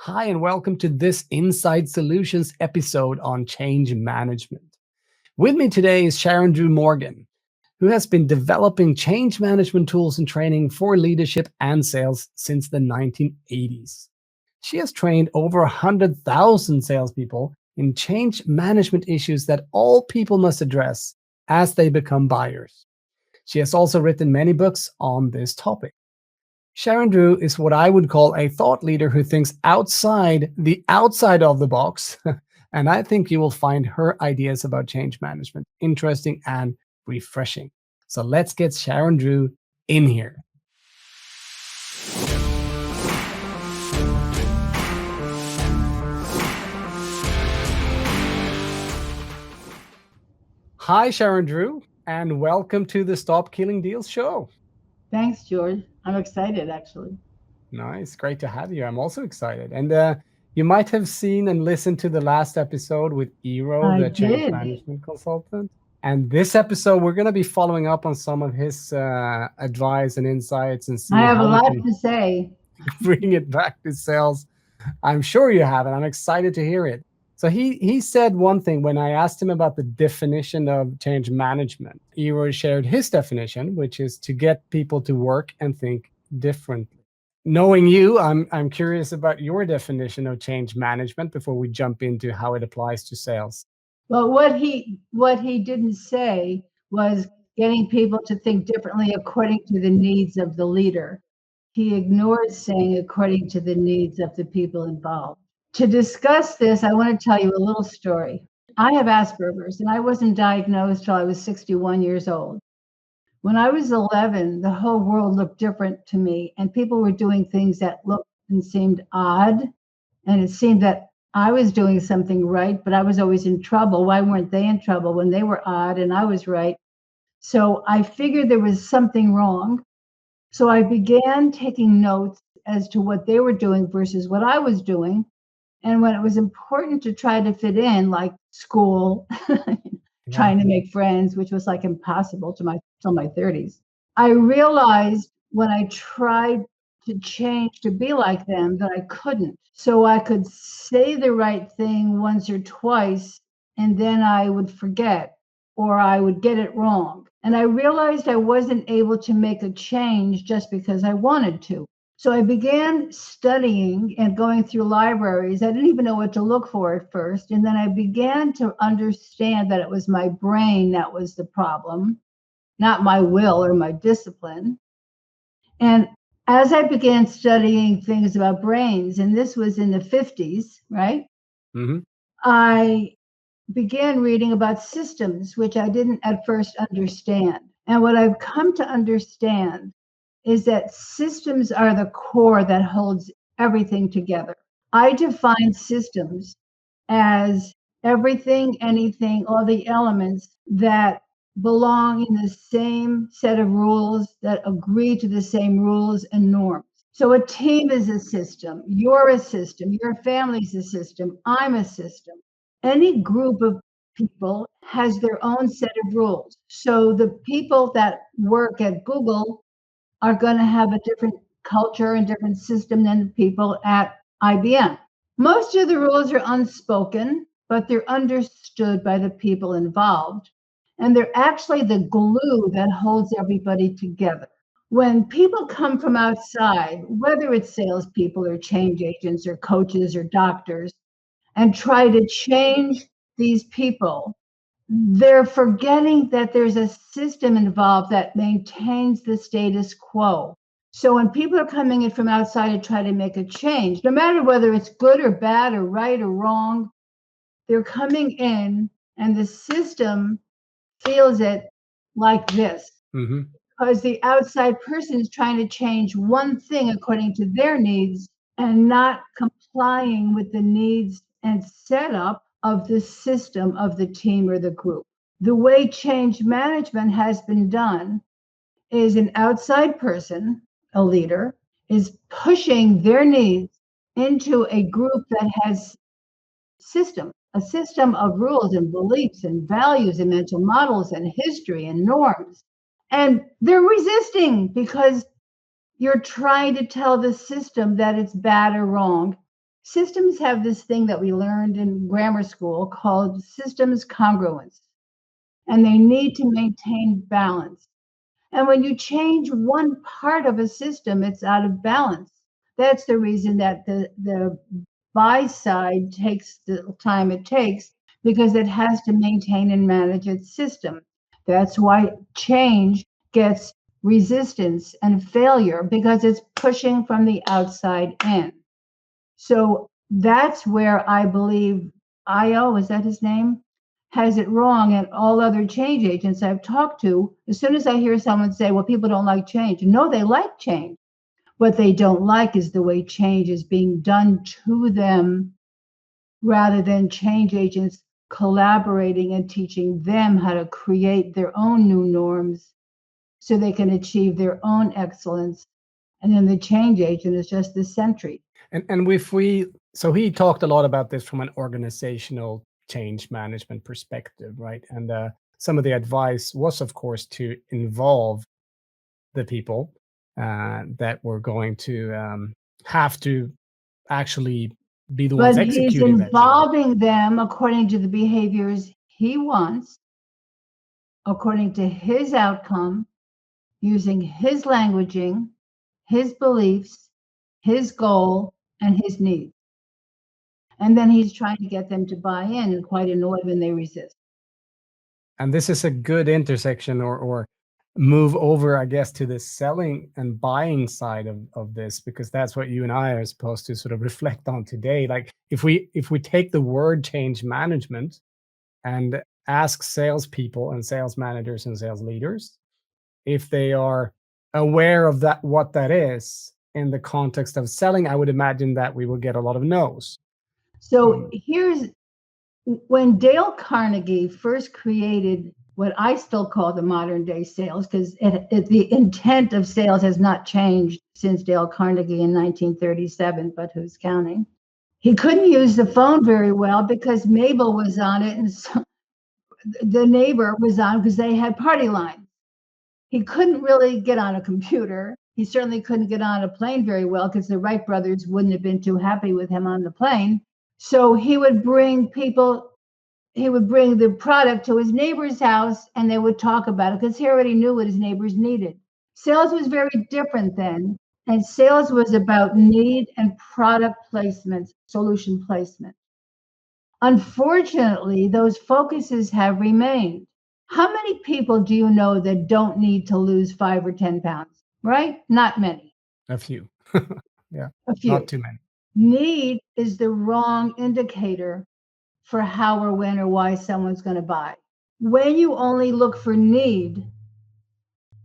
Hi, and welcome to this Inside Solutions episode on change management. With me today is Sharon-Drew Morgen, who has been developing change management tools and training for leadership and sales since the 1980s. She has trained over 100,000 salespeople in change management issues that all people must address as they become buyers. She has also written many books on this topic. Sharon-Drew is what I would call a thought leader who thinks outside of the box. And I think you will find her ideas about change management interesting and refreshing. So let's get Sharon-Drew in here. Hi, Sharon-Drew, and welcome to the Stop Killing Deals show. Thanks, George. I'm excited, actually. Nice. Great to have you. I'm also excited. And you might have seen and listened to the last episode with Eero, I the change did. management consultant. And this episode, we're going to be following up on some of his advice and insights and I seeing have a how we lot can to say. bring it back to sales. I'm sure you have, and I'm excited to hear it. So he said one thing when I asked him about the definition of change management. Eero shared his definition, which is to get people to work and think differently. Knowing you, I'm curious about your definition of change management before we jump into how it applies to sales. Well, what he didn't say was getting people to think differently according to the needs of the leader. He ignored saying according to the needs of the people involved. To discuss this, I want to tell you a little story. I have Asperger's, and I wasn't diagnosed till I was 61 years old. When I was 11, the whole world looked different to me, and people were doing things that looked and seemed odd. And it seemed that I was doing something right, but I was always in trouble. Why weren't they in trouble when they were odd and I was right? So I figured there was something wrong. So I began taking notes as to what they were doing versus what I was doing. And when it was important to try to fit in, like school, trying to make friends, which was like impossible till my 30s. I realized when I tried to change to be like them that I couldn't. So I could say the right thing once or twice, and then I would forget or I would get it wrong. And I realized I wasn't able to make a change just because I wanted to. So I began studying and going through libraries. I didn't even know what to look for at first. And then I began to understand that it was my brain that was the problem, not my will or my discipline. And as I began studying things about brains, and this was in the 50s, right? Mm-hmm. I began reading about systems, which I didn't at first understand. And what I've come to understand is that systems are the core that holds everything together. I define systems as everything, anything, all the elements that belong in the same set of rules, that agree to the same rules and norms. So a team is a system, you're a system, your family's a system, I'm a system. Any group of people has their own set of rules. So the people that work at Google are going to have a different culture and different system than the people at IBM. Most of the rules are unspoken, but they're understood by the people involved. And they're actually the glue that holds everybody together. When people come from outside, whether it's salespeople or change agents or coaches or doctors, and try to change these people, they're forgetting that there's a system involved that maintains the status quo. So when people are coming in from outside to try to make a change, no matter whether it's good or bad or right or wrong, they're coming in and the system feels it like this. Mm-hmm. Because the outside person is trying to change one thing according to their needs and not complying with the needs and setup of the system of the team or the group. The way change management has been done is an outside person, a leader, is pushing their needs into a group that has a system of rules and beliefs and values and mental models and history and norms. And they're resisting because you're trying to tell the system that it's bad or wrong. Systems have this thing that we learned in grammar school called systems congruence, and they need to maintain balance. And when you change one part of a system, it's out of balance. That's the reason that the buy side takes the time it takes, because it has to maintain and manage its system. That's why change gets resistance and failure, because it's pushing from the outside in. So that's where I believe IO, is that his name, has it wrong. And all other change agents I've talked to, as soon as I hear someone say, well, people don't like change. No, they like change. What they don't like is the way change is being done to them, rather than change agents collaborating and teaching them how to create their own new norms so they can achieve their own excellence. And then the change agent is just the sentry. And if we, so he talked a lot about this from an organizational change management perspective, right? And some of the advice was, of course, to involve the people that were going to have to actually be the ones But he's executing that change. involving them according to the behaviors he wants, according to his outcome, using his languaging, his beliefs, his goal, and his needs. And then he's trying to get them to buy in and quite annoyed when they resist. And this is a good intersection or move over, I guess, to the selling and buying side of this, because that's what you and I are supposed to sort of reflect on today. Like if we take the word change management and ask salespeople and sales managers and sales leaders if they are aware of that, what that is in the context of selling, I would imagine that we will get a lot of no's. So here's when Dale Carnegie first created what I still call the modern day sales, because the intent of sales has not changed since Dale Carnegie in 1937, but who's counting? He couldn't use the phone very well because Mabel was on it, and so the neighbor was on because they had party lines. He couldn't really get on a computer. He certainly couldn't get on a plane very well because the Wright brothers wouldn't have been too happy with him on the plane. So he would bring the product to his neighbor's house and they would talk about it because he already knew what his neighbors needed. Sales was very different then. And sales was about need and product placement, solution placement. Unfortunately, those focuses have remained. How many people do you know that don't need to lose 5 or 10 pounds? Right? Not many. A few. Yeah. A few. Not too many. Need is the wrong indicator for how or when or why someone's going to buy. When you only look for need,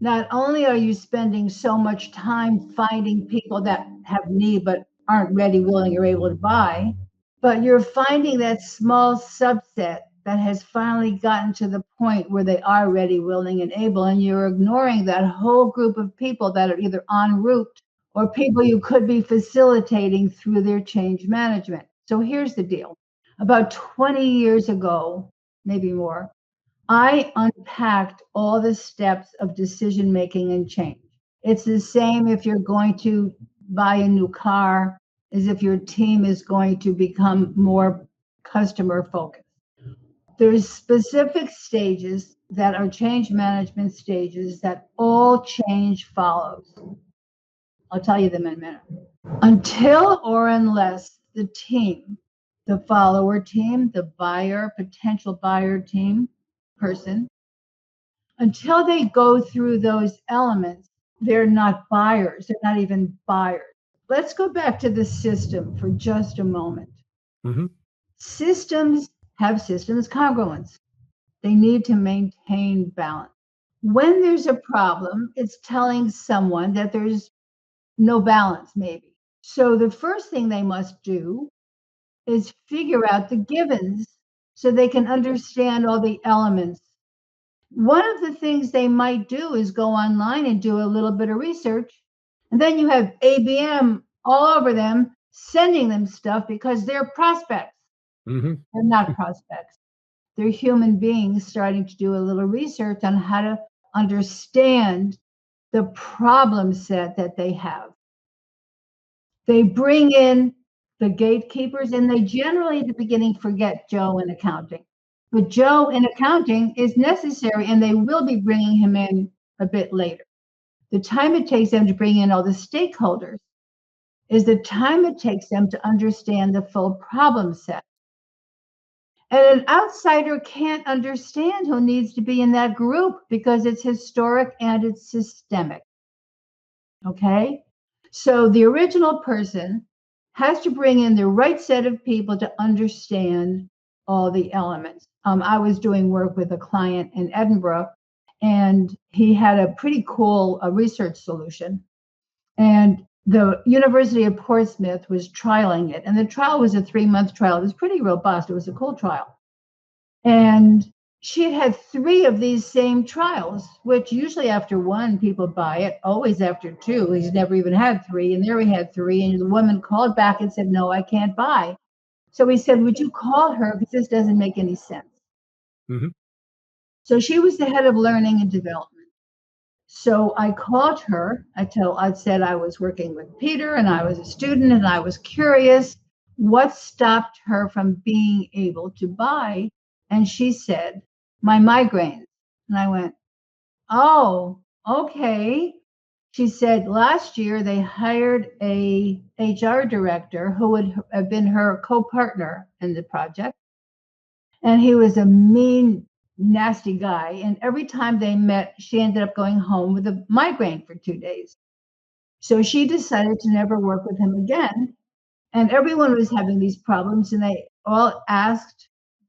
not only are you spending so much time finding people that have need but aren't ready, willing, or able to buy, but you're finding that small subset that has finally gotten to the point where they are ready, willing, and able, and you're ignoring that whole group of people that are either en route or people you could be facilitating through their change management. So here's the deal. About 20 years ago, maybe more, I unpacked all the steps of decision making and change. It's the same if you're going to buy a new car as if your team is going to become more customer focused. There's specific stages that are change management stages that all change follows. I'll tell you them in a minute. Until or unless the team, the follower team, the buyer, potential buyer team, person, until they go through those elements, they're not buyers. They're not even buyers. Let's go back to the system for just a moment. Mm-hmm. Systems have systems congruence. They need to maintain balance. When there's a problem, it's telling someone that there's no balance, maybe. So the first thing they must do is figure out the givens so they can understand all the elements. One of the things they might do is go online and do a little bit of research. And then you have ABM all over them, sending them stuff because they're prospects. Mm-hmm. They're not prospects. They're human beings starting to do a little research on how to understand the problem set that they have. They bring in the gatekeepers, and they generally at the beginning forget Joe in accounting. But Joe in accounting is necessary, and they will be bringing him in a bit later. The time it takes them to bring in all the stakeholders is the time it takes them to understand the full problem set. And an outsider can't understand who needs to be in that group because it's historic and it's systemic. Okay? So the original person has to bring in the right set of people to understand all the elements. I was doing work with a client in Edinburgh, and he had a pretty cool research solution. And the University of Portsmouth was trialing it. And the trial was a 3-month trial. It was pretty robust. It was a cool trial. And she had had 3 of these same trials, which usually after 1, people buy it, always after 2. He's never even had 3. And there he had 3. And the woman called back and said, no, I can't buy. So he said, would you call her? Because this doesn't make any sense. Mm-hmm. So she was the head of learning and development. So I called her. I said I was working with Peter and I was a student and I was curious what stopped her from being able to buy. And she said, my migraines. And I went, oh, okay. She said last year they hired a HR director who would have been her co-partner in the project. And he was a mean, nasty guy. And every time they met, she ended up going home with a migraine for 2 days. So she decided to never work with him again. And everyone was having these problems, and they all asked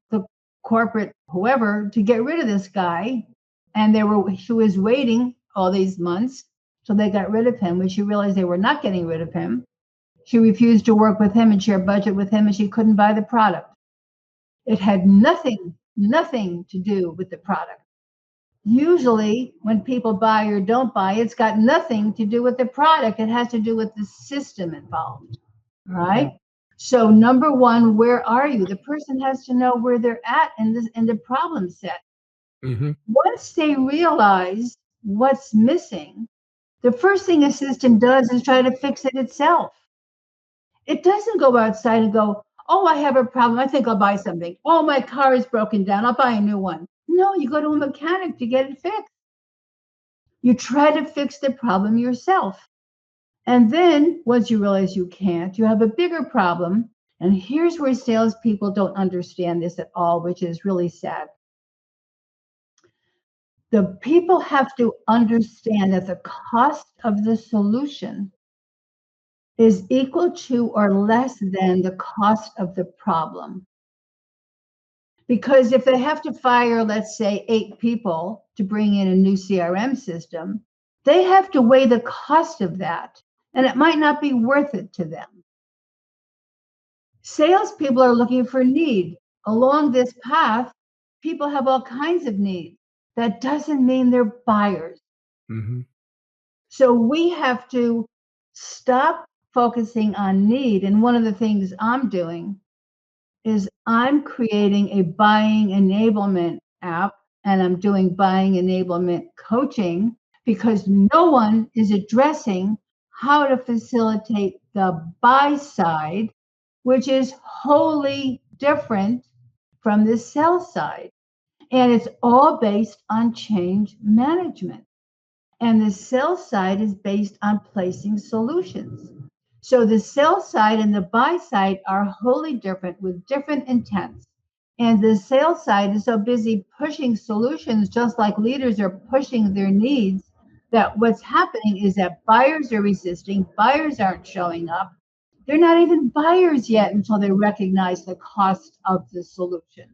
the corporate whoever to get rid of this guy. And she was waiting all these months till they got rid of him. When she realized they were not getting rid of him, she refused to work with him and share budget with him, and she couldn't buy the product. It had nothing to do with the product. Usually when people buy or don't buy, it's got nothing to do with the product. It has to do with the system involved. All right. Yeah. So number 1, where are you? The person has to know where they're at in the problem set. Mm-hmm. Once they realize what's missing, the first thing a system does is try to fix it itself. It doesn't go outside and go, oh, I have a problem. I think I'll buy something. Oh, my car is broken down. I'll buy a new one. No, you go to a mechanic to get it fixed. You try to fix the problem yourself. And then once you realize you can't, you have a bigger problem. And here's where salespeople don't understand this at all, which is really sad. The people have to understand that the cost of the solution is equal to or less than the cost of the problem. Because if they have to fire, let's say, 8 people to bring in a new CRM system, they have to weigh the cost of that, and it might not be worth it to them. Salespeople are looking for need. Along this path, people have all kinds of needs. That doesn't mean they're buyers. Mm-hmm. So we have to stop focusing on need. And one of the things I'm doing is I'm creating a buying enablement app, and I'm doing buying enablement coaching because no one is addressing how to facilitate the buy side, which is wholly different from the sell side. And it's all based on change management. And the sell side is based on placing solutions. So the sell side and the buy side are wholly different with different intents. And the sales side is so busy pushing solutions, just like leaders are pushing their needs, that what's happening is that buyers are resisting, buyers aren't showing up. They're not even buyers yet until they recognize the cost of the solution.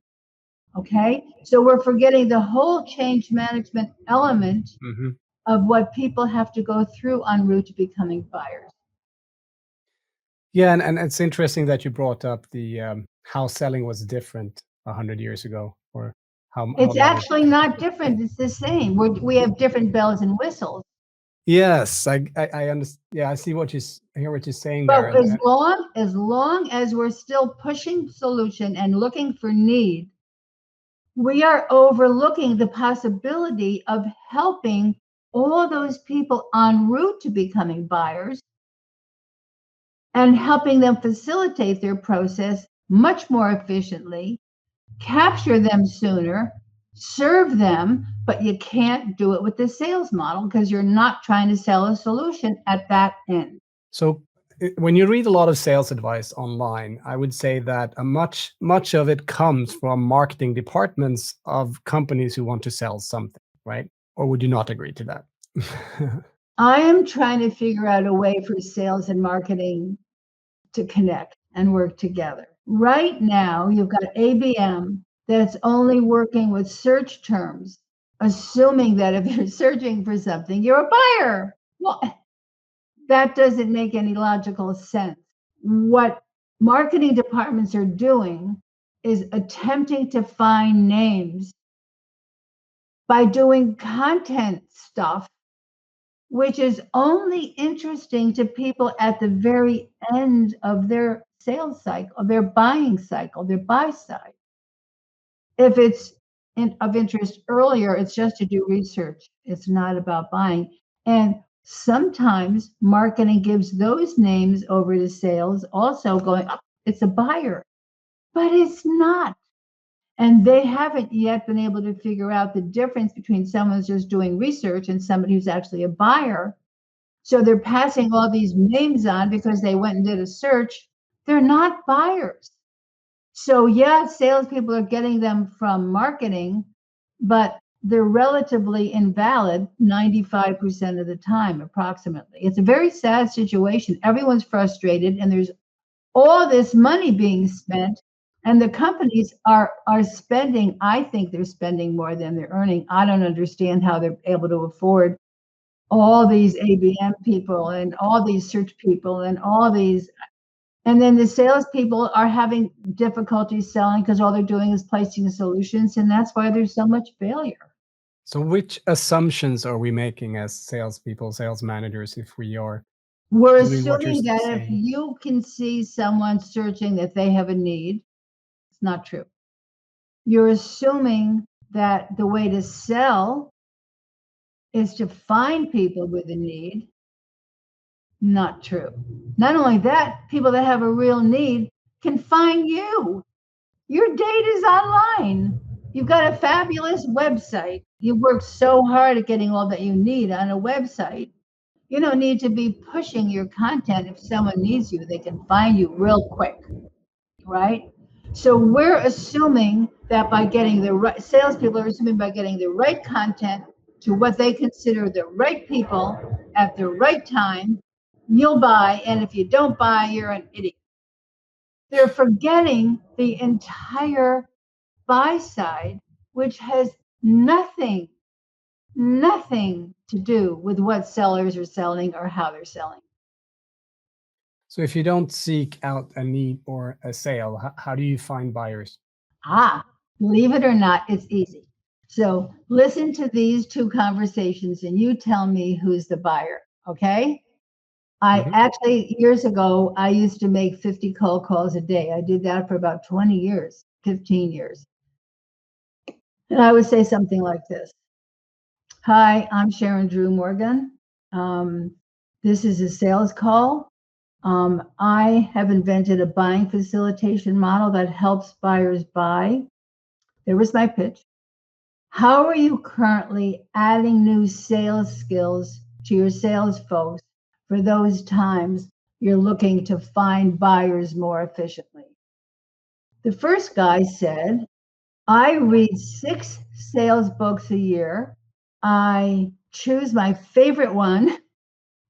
Okay? So we're forgetting the whole change management element Mm-hmm. of what people have to go through en route to becoming buyers. Yeah, and it's interesting that you brought up the how selling was different 100 years ago, or how It's modern. actually not different. It's the same. We have different bells and whistles. Yes, I understand. Yeah, I see I hear what you're saying there, But as long as we're still pushing solution and looking for need, we are overlooking the possibility of helping all those people en route to becoming buyers and helping them facilitate their process much more efficiently, capture them sooner, serve them, but you can't do it with the sales model because you're not trying to sell a solution at that end. So when you read a lot of sales advice online, I would say that much of it comes from marketing departments of companies who want to sell something, right? Or would you not agree to that? I am trying to figure out a way for sales and marketing to connect and work together. Right now, you've got ABM that's only working with search terms, assuming that if you're searching for something, you're a buyer. Well, that doesn't make any logical sense. What marketing departments are doing is attempting to find names by doing content stuff, which is only interesting to people at the very end of their sales cycle, of their buying cycle, their buy side. If it's of interest earlier, it's just to do research. It's not about buying. And sometimes marketing gives those names over to sales, also going, oh, it's a buyer, but it's not. And they haven't yet been able to figure out the difference between someone who's just doing research and somebody who's actually a buyer. So they're passing all these names on because they went and did a search. They're not buyers. So yeah, salespeople are getting them from marketing, but they're relatively invalid 95% of the time, approximately. It's a very sad situation. Everyone's frustrated, and there's all this money being spent, and the companies are spending. I think they're spending more than they're earning. I don't understand how they're able to afford all these ABM people and all these search people and all these. And then the salespeople are having difficulty selling because all they're doing is placing solutions, and that's why there's so much failure. So which assumptions are we making as salespeople, sales managers, if we are We're doing what you're assuming that if saying? you can see someone searching that they have a need, it's not true. You're assuming that the way to sell is to find people with a need. Not true. Not only that, people that have a real need can find you. Your data's online. You've got a fabulous website. You worked so hard at getting all that you need on a website. You don't need to be pushing your content. If someone needs you, they can find you real quick, right? So we're assuming that by getting the right, salespeople are assuming by getting the right content to what they consider the right people at the right time, you'll buy. And if you don't buy, you're an idiot. They're forgetting the entire buy side, which has nothing to do with what sellers are selling or how they're selling. So if you don't seek out a need or a sale, how do you find buyers? Believe it or not, it's easy. So listen to these two conversations and you tell me who's the buyer, okay? I actually, years ago, I used to make 50 cold calls a day. I did that for about 20 years, 15 years. And I would say something like this. Hi, I'm Sharon-Drew Morgen. This is a sales call. I have invented a buying facilitation model that helps buyers buy. There was my pitch. How are you currently adding new sales skills to your sales folks for those times you're looking to find buyers more efficiently? The first guy said, I read 6 sales books a year. I choose my favorite one,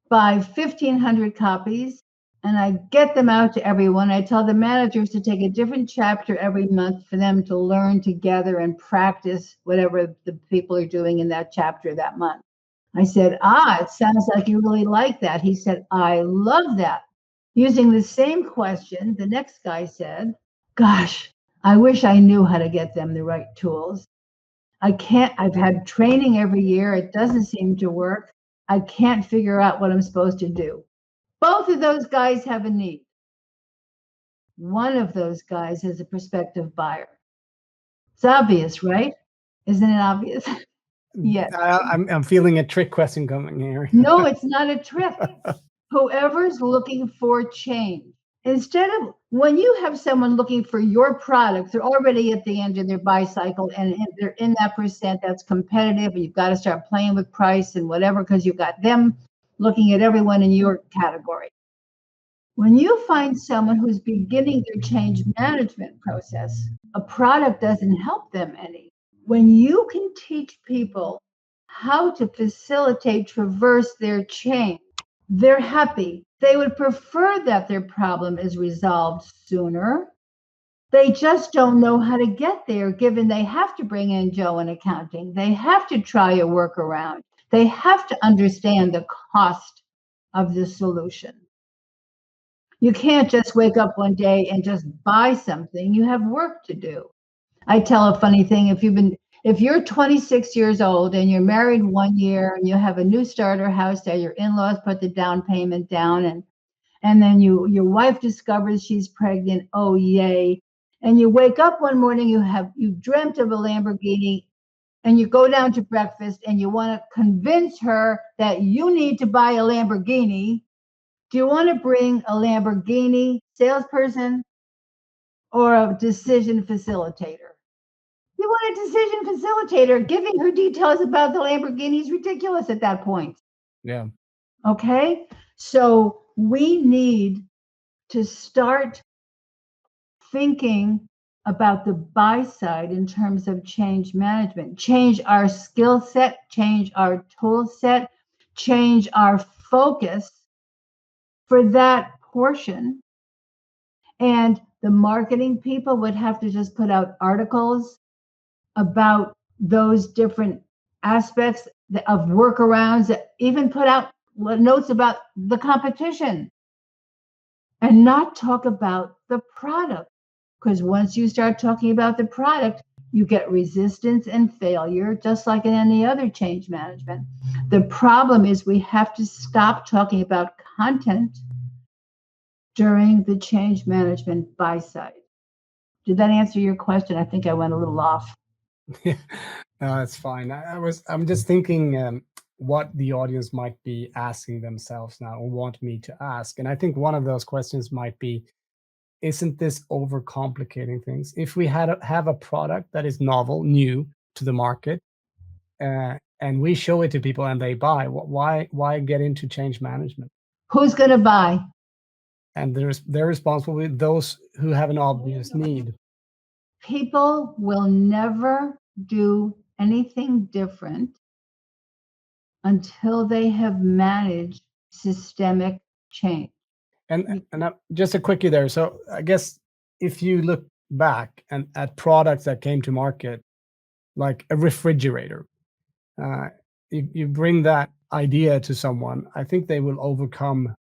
buy 1,500 copies, and I get them out to everyone. I tell the managers to take a different chapter every month for them to learn together and practice whatever the people are doing in that chapter that month. I said, it sounds like you really like that. He said, I love that. Using the same question, the next guy said, gosh, I wish I knew how to get them the right tools. I've had training every year. It doesn't seem to work. I can't figure out what I'm supposed to do. Both of those guys have a need. One of those guys is a prospective buyer. It's obvious, right? Isn't it obvious? Yes. I'm feeling a trick question coming here. No, it's not a trick. Whoever's looking for change, instead of when you have someone looking for your product, they're already at the end of their buy cycle and they're in that percent that's competitive, and you've got to start playing with price and whatever because you've got them looking at everyone in your category. When you find someone who's beginning their change management process, a product doesn't help them any. When you can teach people how to facilitate, traverse their change, they're happy. They would prefer that their problem is resolved sooner. They just don't know how to get there, given they have to bring in Joe in accounting. They have to try a workaround. They have to understand the cost of the solution. You can't just wake up one day and just buy something. You have work to do. I tell a funny thing. If you're 26 years old and you're married 1 year and you have a new starter house that your in-laws put the down payment down, and then your wife discovers she's pregnant, oh yay. And you wake up one morning, you dreamt of a Lamborghini, and you go down to breakfast and you want to convince her that you need to buy a Lamborghini. Do you want to bring a Lamborghini salesperson or a decision facilitator? You want a decision facilitator. Giving her details about the Lamborghini is ridiculous at that point. Yeah. Okay. So we need to start thinking about the buy side in terms of change management, change our skill set, change our tool set, change our focus for that portion. And the marketing people would have to just put out articles about those different aspects of workarounds, even put out notes about the competition and not talk about the product. Because once you start talking about the product, you get resistance and failure, just like in any other change management. The problem is we have to stop talking about content during the change management buy side. Did that answer your question? I think I went a little off. No, that's fine. I'm just thinking what the audience might be asking themselves now or want me to ask. And I think one of those questions might be, isn't this overcomplicating things? If we have a product that is novel, new to the market, and we show it to people and they buy, why get into change management? Who's going to buy? And they're responsible with those who have an obvious need. People will never do anything different until they have managed systemic change. And just a quickie there. So I guess if you look back and at products that came to market, like a refrigerator, you bring that idea to someone, I think they will overcome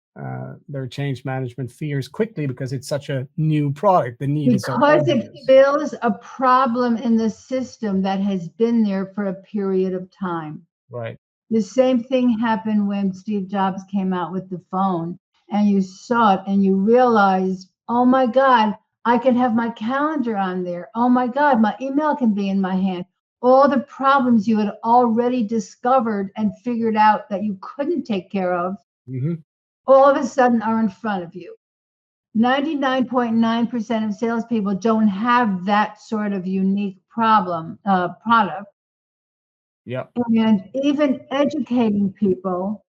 their change management fears quickly because it's such a new product. The need is so Because it obvious. fills a problem in the system that has been there for a period of time. Right. The same thing happened when Steve Jobs came out with the phone, and you saw it and you realized, oh my God, I can have my calendar on there. Oh my God, my email can be in my hand. All the problems you had already discovered and figured out that you couldn't take care of, all of a sudden are in front of you. 99.9% of salespeople don't have that sort of unique product. Yeah. And even educating people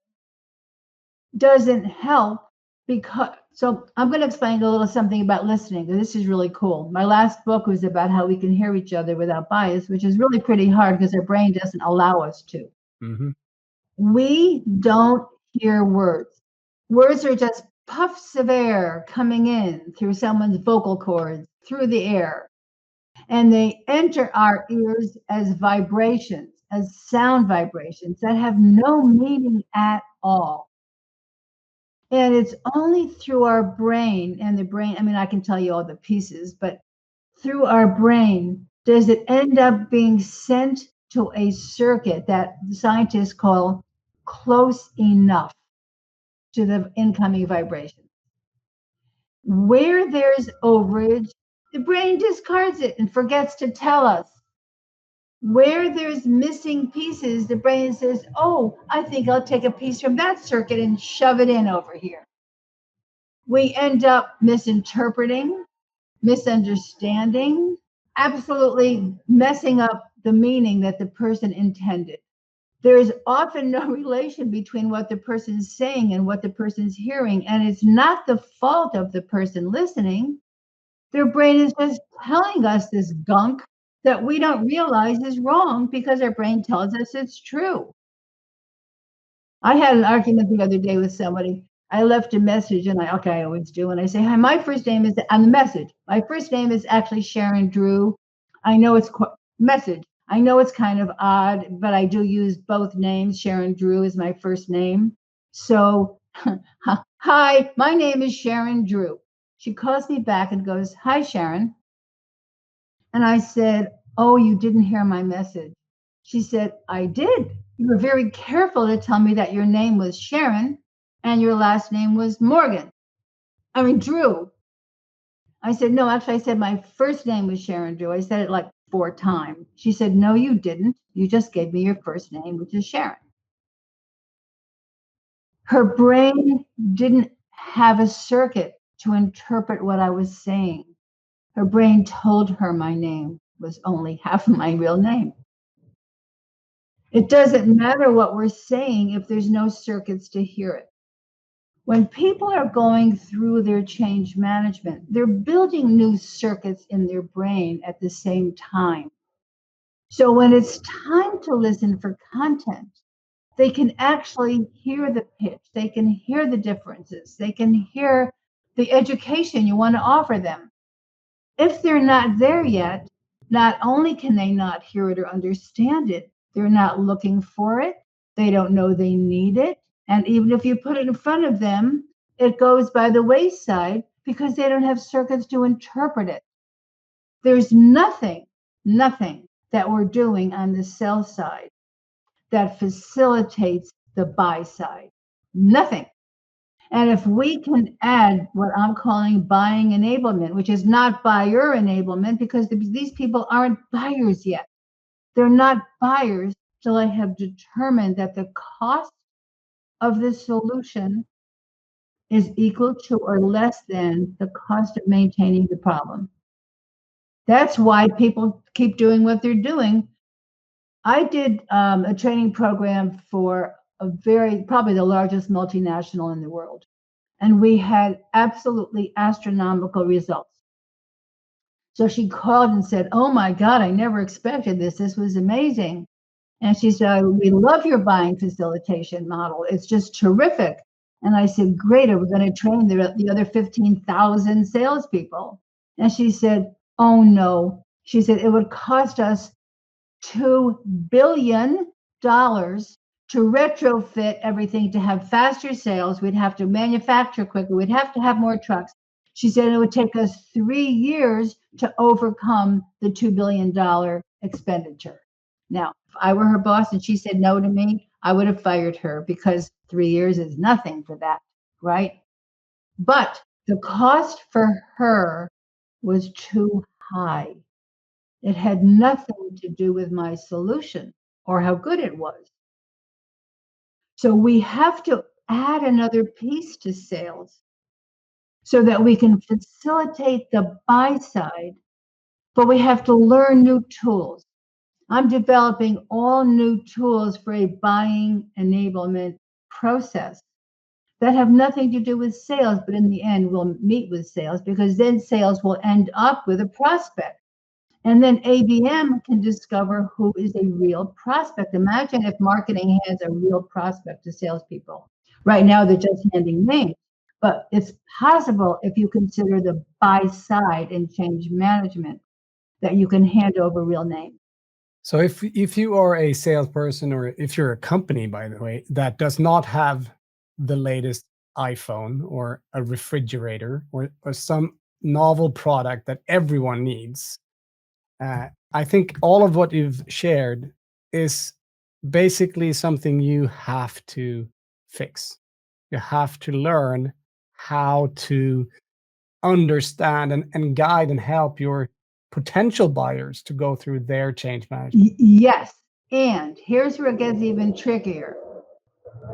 doesn't help because, so I'm going to explain a little something about listening, because this is really cool. My last book was about how we can hear each other without bias, which is really pretty hard because our brain doesn't allow us to. We don't hear words. Words are just puffs of air coming in through someone's vocal cords, through the air. And they enter our ears as vibrations, as sound vibrations that have no meaning at all. And it's only through our brain, and the brain, I mean, I can tell you all the pieces, but through our brain does it end up being sent to a circuit that scientists call close enough to the incoming vibration. Where there's overage, the brain discards it and forgets to tell us. Where there's missing pieces, the brain says, oh, I think I'll take a piece from that circuit and shove it in over here. We end up misinterpreting, misunderstanding, absolutely messing up the meaning that the person intended. There is often no relation between what the person's saying and what the person's hearing, and it's not the fault of the person listening. Their brain is just telling us this gunk that we don't realize is wrong because our brain tells us it's true. I had an argument the other day with somebody. I left a message, and I always do, and I say, hi, my first name is on the message. My first name is actually Sharon-Drew. I know it's message. I know it's kind of odd, but I do use both names. Sharon-Drew is my first name. So, hi, my name is Sharon-Drew. She calls me back and goes, hi, Sharon. And I said, oh, you didn't hear my message. She said, I did. You were very careful to tell me that your name was Sharon and your last name was Morgan. I mean, Drew. I said, no, actually, I said my first name was Sharon-Drew. I said it like 4 times. She said, no, you didn't. You just gave me your first name, which is Sharon. Her brain didn't have a circuit to interpret what I was saying. Her brain told her my name was only half of my real name. It doesn't matter what we're saying if there's no circuits to hear it. When people are going through their change management, they're building new circuits in their brain at the same time. So when it's time to listen for content, they can actually hear the pitch, they can hear the differences, they can hear the education you want to offer them. If they're not there yet, not only can they not hear it or understand it, they're not looking for it, they don't know they need it. And even if you put it in front of them, it goes by the wayside because they don't have circuits to interpret it. There's nothing that we're doing on the sell side that facilitates the buy side. Nothing. And if we can add what I'm calling buying enablement, which is not buyer enablement, because these people aren't buyers yet. They're not buyers till I have determined that the cost of the solution is equal to or less than the cost of maintaining the problem. That's why people keep doing what they're doing. I did a training program for probably the largest multinational in the world. And we had absolutely astronomical results. So she called and said, oh my God, I never expected this. This was amazing. And she said, we love your buying facilitation model. It's just terrific. And I said, great, are we going to train the other 15,000 salespeople? And she said, oh no. She said, it would cost us $2 billion to retrofit everything to have faster sales. We'd have to manufacture quicker. We'd have to have more trucks. She said it would take us 3 years to overcome the $2 billion expenditure. Now, if I were her boss and she said no to me, I would have fired her because 3 years is nothing for that, right? But the cost for her was too high. It had nothing to do with my solution or how good it was. So we have to add another piece to sales so that we can facilitate the buy side, but we have to learn new tools. I'm developing all new tools for a buying enablement process that have nothing to do with sales, but in the end will meet with sales because then sales will end up with a prospect. And then ABM can discover who is a real prospect. Imagine if marketing hands a real prospect to salespeople. Right now, they're just handing names. But it's possible if you consider the buy side in change management that you can hand over real names. So if you are a salesperson, or if you're a company, by the way, that does not have the latest iPhone or a refrigerator or some novel product that everyone needs, I think all of what you've shared is basically something you have to fix. You have to learn how to understand and guide and help your potential buyers to go through their change management. Yes. And here's where it gets even trickier.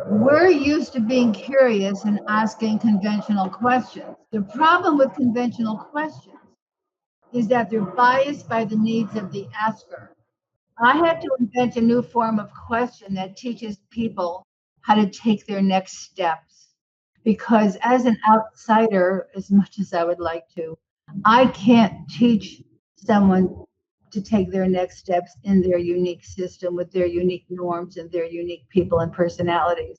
We're used to being curious and asking conventional questions. The problem with conventional questions is that they're biased by the needs of the asker. I had to invent a new form of question that teaches people how to take their next steps. Because as an outsider, as much as I would like to, I can't teach someone to take their next steps in their unique system with their unique norms and their unique people and personalities.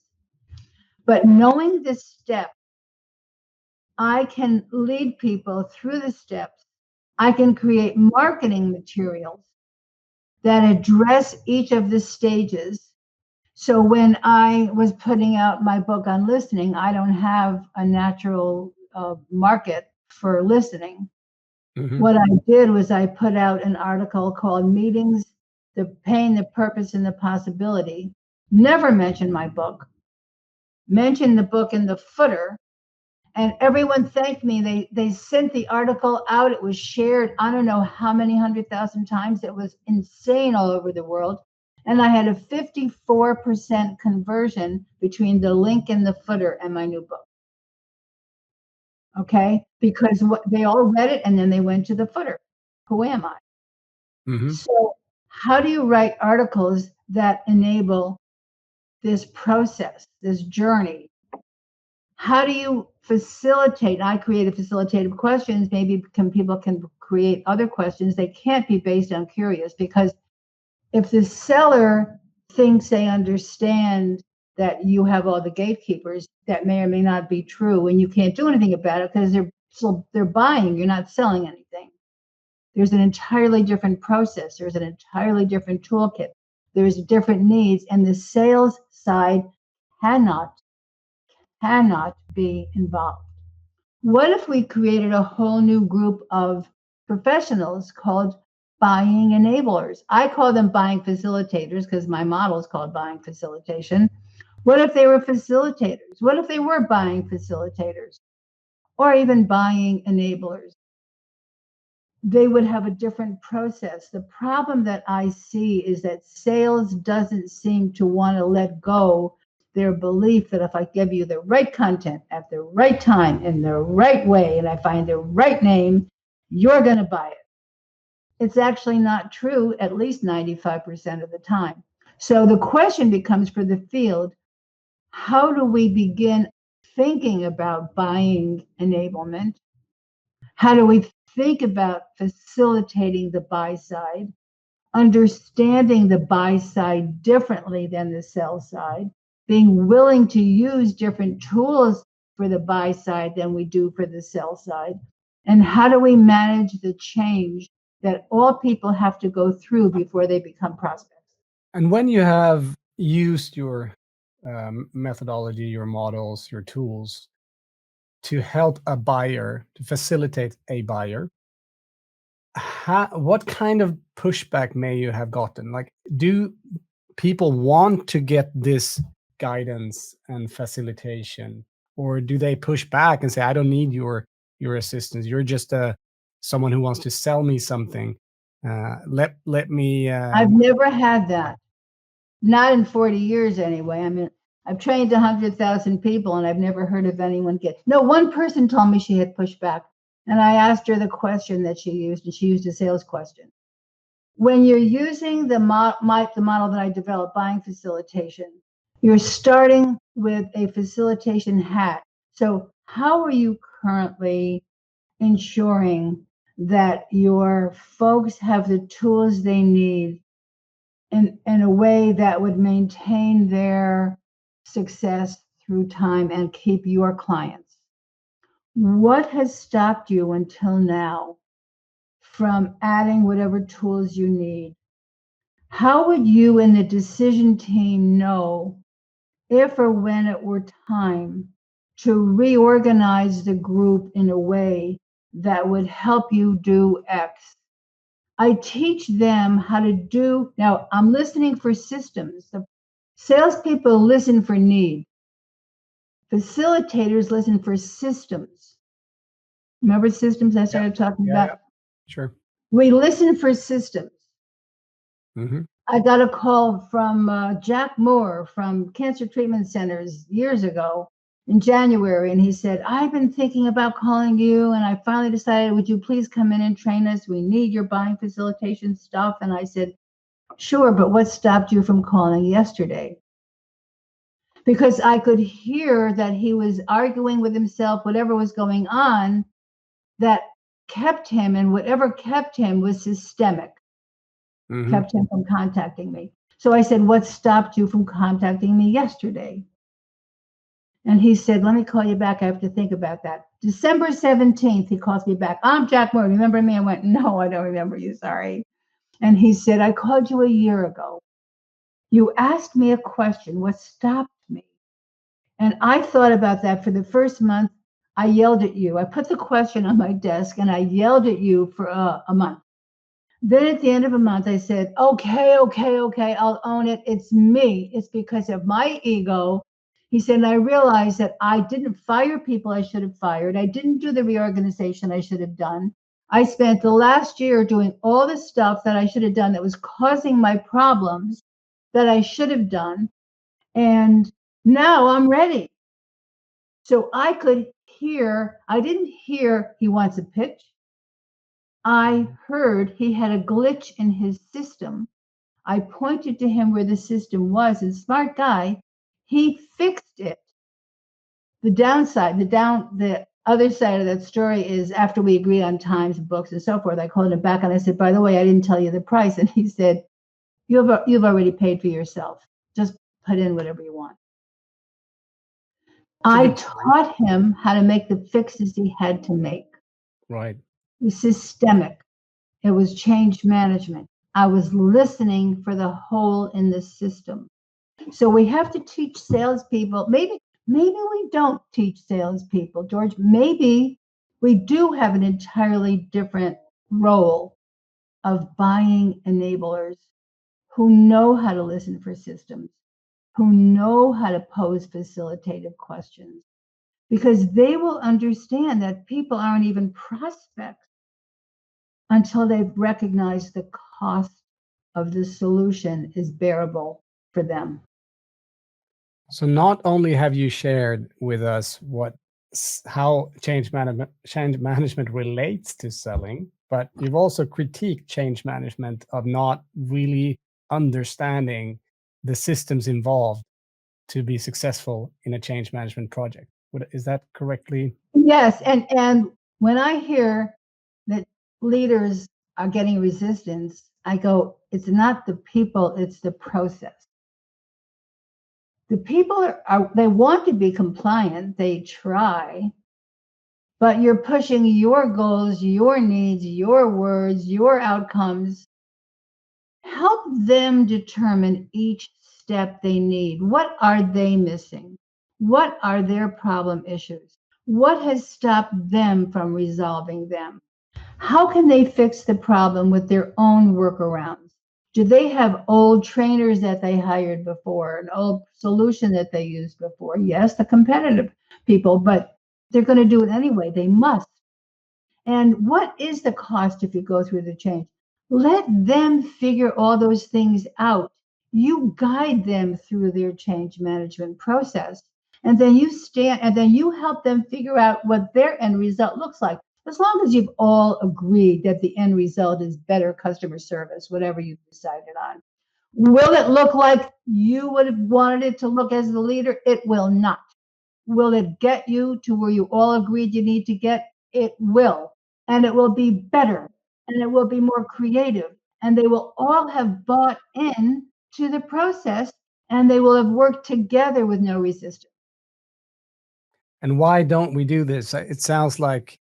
But knowing this step, I can lead people through the steps. I can create marketing materials that address each of the stages. So when I was putting out my book on listening, I don't have a natural market for listening. Mhm. What I did was I put out an article called Meetings, the Pain, the Purpose, and the Possibility. Never mentioned my book. Mentioned the book in the footer. And everyone thanked me. They sent the article out. It was shared, I don't know how many 100,000 times. It was insane all over the world. And I had a 54% conversion between the link in the footer and my new book. Okay? Because they all read it and then they went to the footer. Who am I? Mhm. So, how do you write articles that enable this process, this journey? How do you facilitate? I created facilitative questions. Maybe people can create other questions. They can't be based on curious, because if the seller thinks they understand that you have all the gatekeepers, that may or may not be true, and you can't do anything about it because they're buying. You're not selling anything. There's an entirely different process. There's an entirely different toolkit. There's different needs, and the sales side cannot be involved. What if we created a whole new group of professionals called buying enablers? I call them buying facilitators because my model is called buying facilitation. What if they were facilitators? What if they were buying facilitators or even buying enablers? They would have a different process. The problem that I see is that sales doesn't seem to want to let go their belief that if I give you the right content at the right time in the right way and I find the right name, you're going to buy it. It's actually not true at least 95% of the time. So the question becomes for the field, how do we begin thinking about buying enablement? How do we think about facilitating the buy side, understanding the buy side differently than the sell side, being willing to use different tools for the buy side than we do for the sell side? And how do we manage the change that all people have to go through before they become prospects? And when you have used your methodology, your models, your tools to help a buyer, to facilitate a buyer, what kind of pushback may you have gotten? Like, do people want to get this guidance and facilitation, or do they push back and say, "I don't need your assistance. You're just someone who wants to sell me something. Let me." I've never had that. Not in 40 years anyway. I mean, I've trained 100,000 people and I've never heard of anyone no, one person told me she had pushback, and I asked her the question that she used, and she used a sales question. When you're using the model that I developed, buying facilitation, you're starting with a facilitation hat. So how are you currently ensuring that your folks have the tools they need in a way that would maintain their success through time and keep your clients? What has stopped you until now from adding whatever tools you need? How would you and the decision team know if or when it were time to reorganize the group in a way that would help you do X? I teach them how to do. Now, I'm listening for systems. The salespeople listen for need. Facilitators listen for systems. Remember systems I started talking about? Yeah, sure. We listen for systems. Mm-hmm. I got a call from Jack Moore from Cancer Treatment Centers years ago in January, and he said, I've been thinking about calling you, and I finally decided, would you please come in and train us? We need your buying facilitation stuff. And I said, sure, but what stopped you from calling yesterday? Because I could hear that he was arguing with himself, whatever was going on, that kept him, and whatever kept him was systemic. Mm-hmm. Kept him from contacting me. So I said, what stopped you from contacting me yesterday? And he said, let me call you back. I have to think about that. December 17th, he calls me back. I'm Jack Moore. Remember me? I went, no, I don't remember you. Sorry. And he said, I called you a year ago. You asked me a question. What stopped me? And I thought about that for the first month. I yelled at you. I put the question on my desk and I yelled at you for a month. Then at the end of a month, I said, okay, I'll own it. It's me. It's because of my ego. He said, and I realized that I didn't fire people I should have fired. I didn't do the reorganization I should have done. I spent the last year doing all the stuff that I should have done that was causing my problems that I should have done. And now I'm ready. So I could hear, I didn't hear he wants a pitch. I heard he had a glitch in his system. I pointed to him where the system was, and smart guy, he fixed it. The downside, the other side of that story is after we agreed on times, books, and so forth, I called him back and I said, by the way, I didn't tell you the price. And he said, you've already paid for yourself. Just put in whatever you want. I taught him how to make the fixes he had to make. Right. It was systemic. It was change management. I was listening for the hole in the system. So we have to teach salespeople. Maybe we don't teach salespeople, George. Maybe we do have an entirely different role of buying enablers who know how to listen for systems, who know how to pose facilitative questions, because they will understand that people aren't even prospects until they've recognized the cost of the solution is bearable for them. So not only have you shared with us how change management relates to selling, but you've also critiqued change management of not really understanding the systems involved to be successful in a change management project. Is that correctly? Yes, and when I hear that leaders are getting resistance, I go, it's not the people, it's the process. The people they want to be compliant, they try, but you're pushing your goals, your needs, your words, your outcomes. Help them determine each step they need. What are they missing? What are their problem issues? What has stopped them from resolving them? How can they fix the problem with their own workarounds? Do they have old trainers that they hired before, an old solution that they used before? Yes, the competitive people, but they're going to do it anyway. They must. And what is the cost if you go through the change? Let them figure all those things out. You guide them through their change management process. And then you help them figure out what their end result looks like. As long as you've all agreed that the end result is better customer service, whatever you've decided on. Will it look like you would have wanted it to look as the leader? It will not. Will it get you to where you all agreed you need to get? It will. And it will be better. And it will be more creative. And they will all have bought in to the process. And they will have worked together with no resistance. And why don't we do this? It sounds like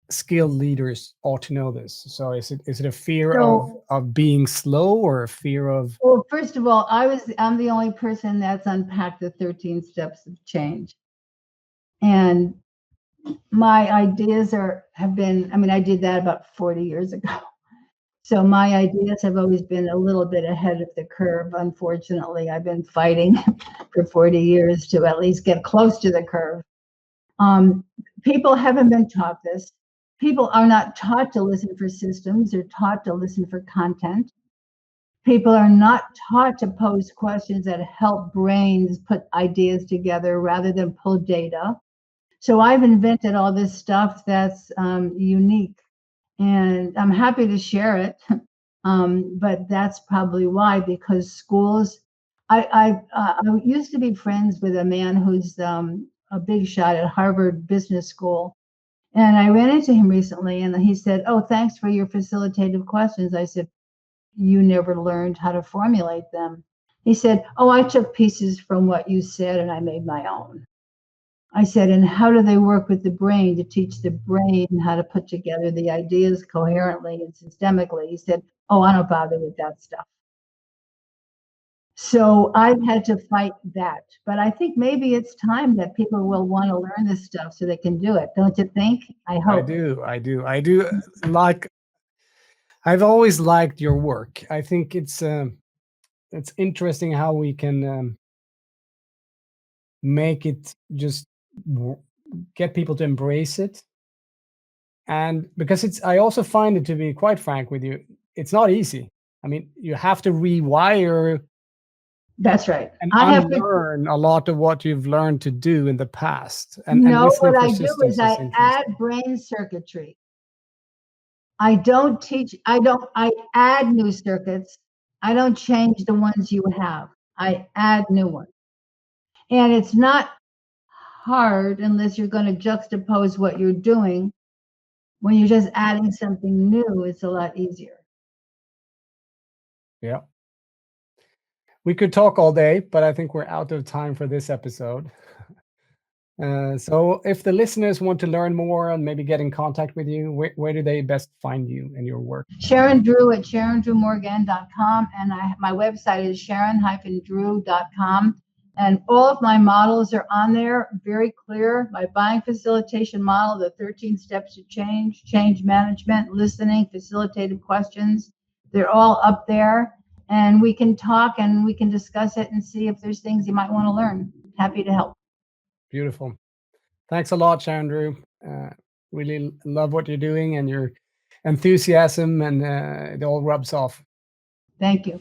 skilled leaders ought to know this. So is it a fear of being slow, or a fear of? Well, first of all, I'm the only person that's unpacked the 13 steps of change. And my ideas have been, I did that about 40 years ago. So my ideas have always been a little bit ahead of the curve. Unfortunately, I've been fighting for 40 years to at least get close to the curve. People haven't been taught this. People are not taught to listen for systems. They're taught to listen for content. People are not taught to pose questions that help brains put ideas together rather than pull data. So I've invented all this stuff that's unique, and I'm happy to share it. But that's probably why, because schools, I used to be friends with a man who's a big shot at Harvard Business School. And I ran into him recently and he said, "Oh, thanks for your facilitative questions." I said, "You never learned how to formulate them." He said, "Oh, I took pieces from what you said and I made my own." I said, "And how do they work with the brain to teach the brain how to put together the ideas coherently and systemically?" He said, "Oh, I don't bother with that stuff." So I've had to fight that. But I think maybe it's time that people will want to learn this stuff so they can do it. Don't you think? I I hope. do. I do like. I've always liked your work. I think it's interesting how we can make it just get people to embrace it. And because I also find it, to be quite frank with you, it's not easy. I mean, you have to rewire That's right. and I have to unlearn a lot of what you've learned to do in the past. And know listening what for I do is systems I is add interesting. brain circuitry. I don't teach, I add new circuits. I don't change the ones you have. I add new ones. And it's not hard unless you're going to juxtapose what you're doing. When you're just adding something new, it's a lot easier. Yeah. We could talk all day, but I think we're out of time for this episode. So if the listeners want to learn more and maybe get in contact with you, where do they best find you and your work? Sharon-Drew at SharonDrewMorgen.com. And my website is Sharon-Drew.com. And all of my models are on there, very clear. My buying facilitation model, the 13 steps to change, change management, listening, facilitative questions. They're all up there. And we can talk and we can discuss it and see if there's things you might want to learn. Happy to help. Beautiful. Thanks a lot, Sharon-Drew. Really love what you're doing and your enthusiasm, and it all rubs off. Thank you.